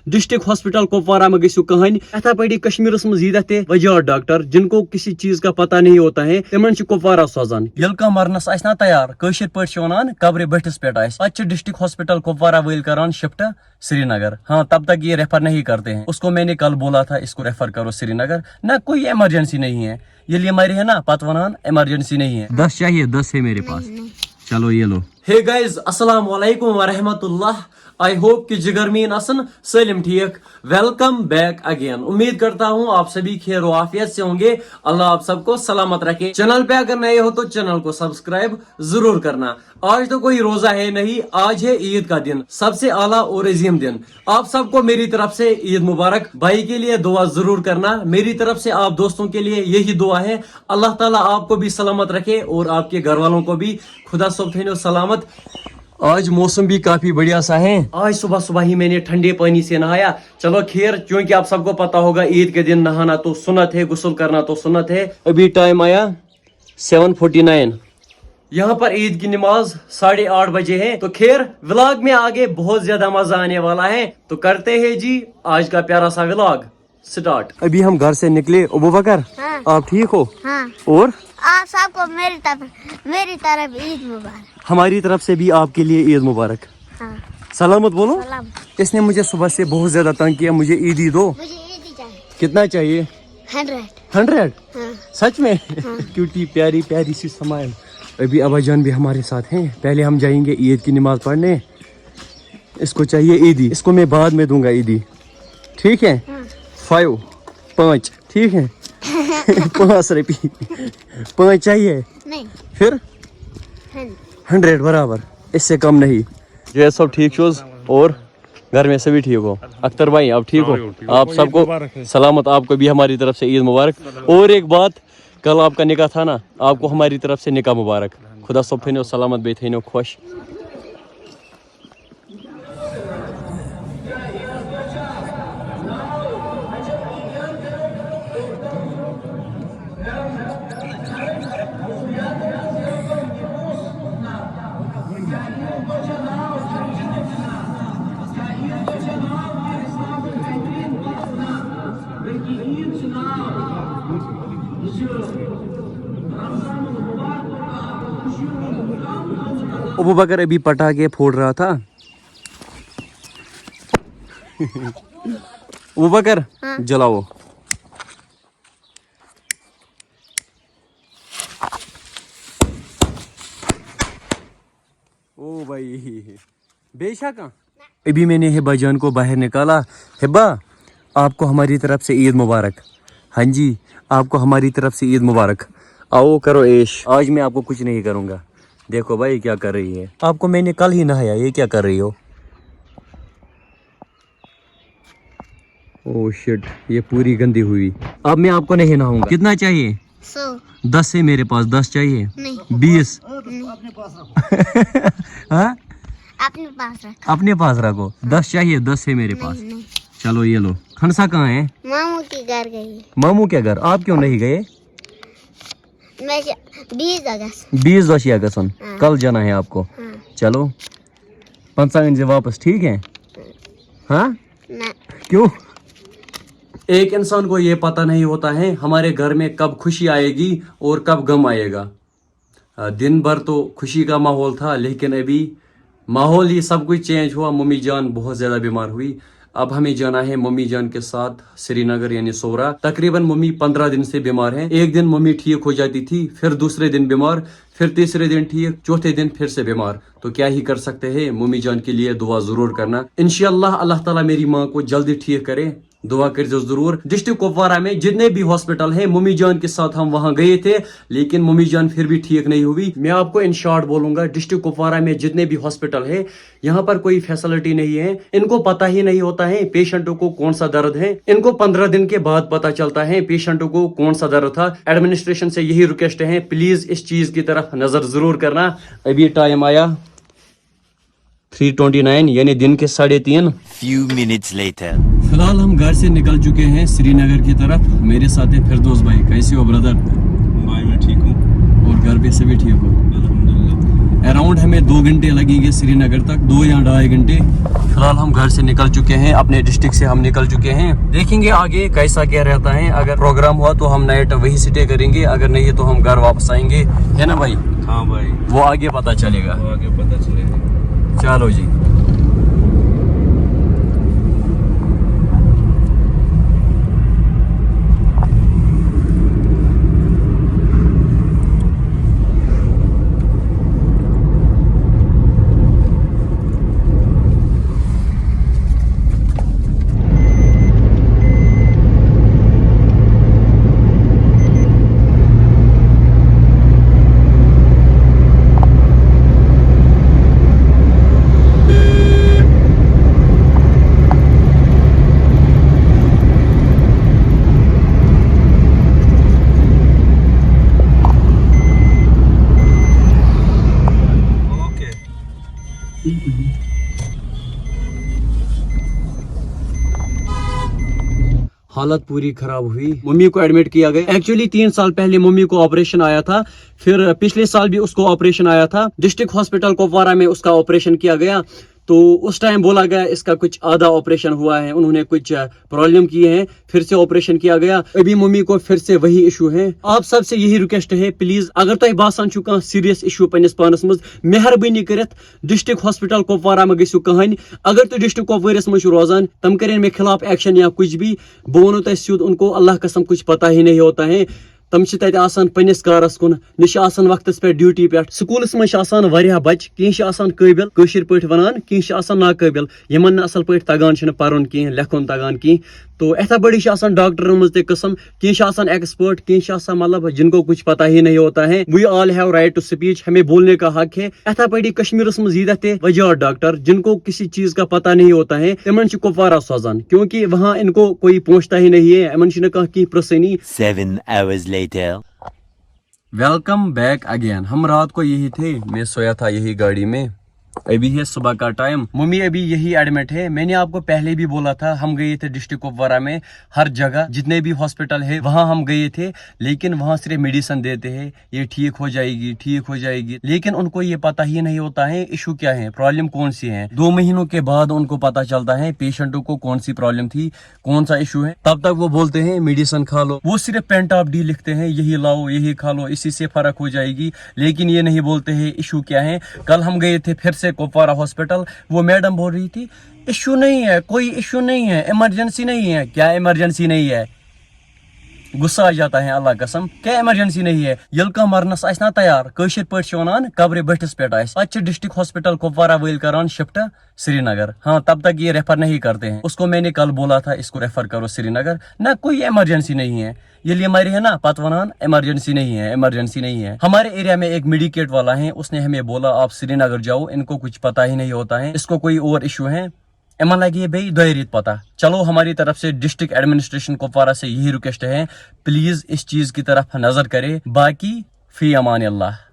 District hospital Kupwara में गयु कहन अथा पड़ी कश्मीर मज वजात डॉक्टर जिनको किसी चीज का पता नहीं होता है तिमन कुपवारा सोजान यल कह मरनस ना तैयार कशर पे वन कब्र बटिस पे पे डिस्ट्रिक्ट हॉस्पिटल कुपवारा वाल करान शिफ्ट श्रीनगर। हाँ, तब तक ये रेफर नहीं करते हैं। उसको मैंने कल बोला था इसको रेफर करो श्रीनगर, ना कोई इमरजेंसी नहीं है। ये लिए मरे है ना पत वनान इमरजेंसी नहीं है। 10 चाहिए, 10 है मेरे पास। चलो ये लो। हे गाइज अस्सलाम वालेकुम व रहमतुल्लाह। आई होप कि जिगरमीन असन सलिम ठीक। Welcome back again. उम्मीद करता हूँ आप सभी खैर व आफियत से होंगे। अल्लाह आप सबको सलामत रखे। चैनल पे अगर नए हो तो चैनल को सब्सक्राइब जरूर करना। आज तो कोई रोजा है नहीं, आज है ईद का दिन, सबसे आला और अजीम दिन। आप सबको मेरी तरफ से ईद मुबारक। भाई के लिए दुआ जरूर करना, मेरी तरफ से आप दोस्तों के लिए यही दुआ है। अल्लाह ताला आपको भी सलामत रखे और आपके घर वालों को भी खुदा सुबहान सलामत। आज मौसम भी काफी बढ़िया सा है। आज सुबह सुबह ही मैंने ठंडे पानी से नहाया। चलो खैर, क्योंकि आप सबको पता होगा ईद के दिन नहाना तो सुन्नत है, गुस्ल करना तो सुन्नत है। अभी टाइम आया 7:49। यहाँ पर ईद की नमाज 8:30 बजे है। तो खैर व्लॉग में आगे बहुत ज्यादा मजा आने वाला है, तो करते हैं जी आज का प्यारा सा व्लॉग स्टार्ट। अभी हम घर से निकले। अबू बकर, हाँ। आप ठीक हो? हाँ। और आप सबको मेरी तरफ ईद मुबारक। हमारी तरफ से भी आपके लिए ईद मुबारक। हाँ। सलामत बोलो। सलाम। इसने मुझे सुबह से बहुत ज्यादा तंग किया, मुझे ईदी दो। मुझे ईद ही चाहिए। कितना चाहिए? 100। हाँ। सच में? क्यूटी प्यारी प्यारी सी स्माइल। अभी अब्बाजान भी हमारे साथ हैं। पहले हम जाएंगे ईद की नमाज पढ़ने। इसको चाहिए ईदी, इसको मैं बाद में दूंगा ईदी, ठीक है? 5 ठीक है। 5 रुपये 5 चाहिए नहीं, फिर 100 बराबर, इससे कम नहीं। जो है सब ठीक शोज और घर में सभी ठीक हो? अख्तर भाई आप ठीक हो? आप सबको सलामत, आपको भी हमारी तरफ से ईद मुबारक। और एक बात, कल आपका निकाह था ना, आपको हमारी तरफ से निकाह मुबारक। खुदा सब थो सलामत बे थो खुश। अबू बकर अभी पटाखे फोड़ रहा था। अबू बकर, हाँ। जलाओ। ओ भाई बेशक। अभी मैंने हिब्बा जान को बाहर निकाला। हिब्बा, आपको हमारी तरफ से ईद मुबारक। हाँ जी, आपको हमारी तरफ से ईद मुबारक। आओ करो ऐश। आज मैं आपको कुछ नहीं करूँगा। देखो भाई क्या कर रही है। आपको मैंने कल ही नहाया, ये क्या कर रही हो? ओह शिट, ये पूरी गंदी हुई। अब मैं आपको नहीं नहाऊंगा। कितना चाहिए? 100। 10 है मेरे पास। 10 चाहिए? नहीं। 20। हाँ, अपने पास रखो। 10 चाहिए? 10 है मेरे पास। नहीं। चलो ये लो। खनसा कहाँ है? मामू के घर गई। मामू के घर? आप क्यों नहीं गए? 20 अगस्त। 20 अगस्त हाँ। कल जाना है आपको। हाँ। चलो 5 से वापस, ठीक है? हाँ, ना। क्यों? एक इंसान को ये पता नहीं होता है हमारे घर में कब खुशी आएगी और कब गम आएगा। दिन भर तो खुशी का माहौल था, लेकिन अभी माहौल ही सब कुछ चेंज हुआ। मम्मी जान बहुत ज़्यादा बीमार हुई। अब हमें जाना है मम्मी जान के साथ श्रीनगर यानी सोरा। तकरीबन मम्मी 15 दिन से बीमार हैं। एक दिन मम्मी ठीक हो जाती थी, फिर दूसरे दिन बीमार, फिर तीसरे दिन ठीक, चौथे दिन फिर से बीमार। तो क्या ही कर सकते हैं। मम्मी जान के लिए दुआ जरूर करना। इंशाअल्लाह अल्लाह ताला मेरी माँ को जल्दी ठीक करे। दुआ कर दो जरूर। डिस्ट्रिक्ट कुपवारा में जितने भी हॉस्पिटल हैं, मम्मी जान के साथ हम वहां गए थे, लेकिन मम्मी जान फिर भी ठीक नहीं हुई। मैं आपको इन शॉर्ट बोलूंगा, डिस्ट्रिक्ट कुपवारा में जितने भी हॉस्पिटल है, यहाँ पर कोई फैसिलिटी नहीं है। इनको पता ही नहीं होता है पेशेंटों को कौन सा दर्द है। इनको 15 दिन के बाद पता चलता है पेशेंटों को कौन सा दर्द था। एडमिनिस्ट्रेशन से यही रिक्वेस्ट है, प्लीज इस चीज की तरफ नजर जरूर करना। अभी टाइम आया 3:29 यानी दिन के 3:30। Few minutes later. फिलहाल हम घर से निकल चुके हैं श्रीनगर की तरफ। मेरे साथ है फिरदौस भाई। कैसे हो ब्रदर? भाई मैं ठीक हूँ और घर पे से भी ठीक हो? अल्हम्दुलिल्लाह। अराउंड हमें 2 घंटे लगेंगे श्रीनगर तक, 2 या 2.5 घंटे। फिलहाल हम घर से निकल चुके हैं, अपने डिस्ट्रिक्ट से हम निकल चुके हैं। देखेंगे आगे कैसा क्या रहता है। अगर प्रोग्राम हुआ तो हम नाइट वही स्टे करेंगे, अगर नहीं तो हम घर वापस आएंगे, है ना भाई? हाँ भाई, वो आगे पता चलेगा। आगे पता चलेगा। चलो जी। हालत पूरी खराब हुई, मम्मी को एडमिट किया गया। एक्चुअली 3 साल पहले मम्मी को ऑपरेशन आया था, फिर पिछले साल भी उसको ऑपरेशन आया था। डिस्ट्रिक्ट हॉस्पिटल कुपवारा में उसका ऑपरेशन किया गया, तो उस टाइम बोला गया इसका कुछ आधा ऑपरेशन हुआ है, उन्होंने कुछ प्रॉब्लम किए हैं, फिर से ऑपरेशन किया गया। अभी मम्मी को फिर से वही इशू है। आप सबसे यही रिक्वेस्ट है, प्लीज अगर तुम बासान छु कहां सीरियस इशू पन्निस पानस मज, मेहरबानी करित डिस्ट्रिक्ट हॉस्पिटल कुपवारा में गइसु कहानी। अगर तुम डिस्ट्रिक्ट कुपवारिस में रोजान, तम करें मेरे खिलाफ एक्शन या कुछ भी, बह वनो तुम सीध, उनको अल्लाह कसम कुछ पता ही नहीं होता है। तम पन्निस कारस कुन न वक्त पे ड्यूटी पे। स्कूलस में वारिया बच, कह काबिल कशिर पे वनान, कह नाकाबिल, यमन न असल पे तगान पर्न कह लेखन तगान कह। तो इथा बड़ी डॉक्टरन मज तस्म, कह एक्सपर्ट, कह मतलब जिनको कुछ पता ही नहीं होता है। We all have right to speech, हमें बोलने का हक है। इथा पड़ी कश्मीर मज यीत वजह डॉक्टर जिनको किसी चीज का पता नहीं होता है, तिमन कुपवारा सोजान, क्योंकि वहाँ इनको कोई पहुंचता ही नहीं है, इमन कह प्रसनी। 7 hours later. Welcome back again. हम रात को यही थे, मैं सोया था यही गाड़ी में। अभी है सुबह का टाइम, मम्मी अभी यही एडमिट है। मैंने आपको पहले भी बोला था, हम गए थे डिस्ट्रिक्ट कुपवारा में, हर जगह जितने भी हॉस्पिटल है वहाँ हम गए थे, लेकिन वहाँ सिर्फ मेडिसिन देते हैं, ये ठीक हो जाएगी ठीक हो जाएगी, लेकिन उनको ये पता ही नहीं होता है इशू क्या है, प्रॉब्लम कौन सी है। 2 महीनों के बाद उनको पता चलता है पेशेंटों को कौन सी प्रॉब्लम थी, कौन सा इशू है। तब तक वो बोलते हैं मेडिसिन खा लो, वो सिर्फ पेंटाप डी लिखते हैं, यही लाओ यही खा लो, इसी से फर्क हो जाएगी, लेकिन ये नहीं बोलते हैं इशू क्या है। कल हम गए थे फिर से कुपवारा हॉस्पिटल, वो मैडम बोल रही थी इशू नहीं है, कोई इशू नहीं है, इमरजेंसी नहीं है। क्या इमरजेंसी नहीं है? गुस्सा आ जाता है अल्लाह कसम, क्या इमरजेंसी नहीं है? यलका मरनस आस ना तैयार, कशिर पे वनान कब्रे बटिस पे पे डिस्ट्रिक्ट हॉस्पिटल कुपवारा वल करान शिफ्ट श्रीनगर। हाँ, तब तक ये रेफर नहीं करते हैं। उसको मैंने कल बोला था इसको रेफर करो श्रीनगर, ना कोई इमरजेंसी नहीं है। ये मरी है ना, पत वनान इमरजेंसी नहीं है, इमरजेंसी नहीं है। हमारे एरिया में एक मेडिकेट वाला है, उसने हमें बोला आप श्रीनगर जाओ, इनको कुछ पता ही नहीं होता है, इसको कोई और इशू है, इमन लगे बे 2 रेत पता। चलो, हमारी तरफ से डिस्ट्रिक्ट एडमिनिस्ट्रेशन कुपवारा से यही रिक्वेस्ट है, प्लीज इस चीज की तरफ नजर करे। बाकी फी अमान अल्लाह।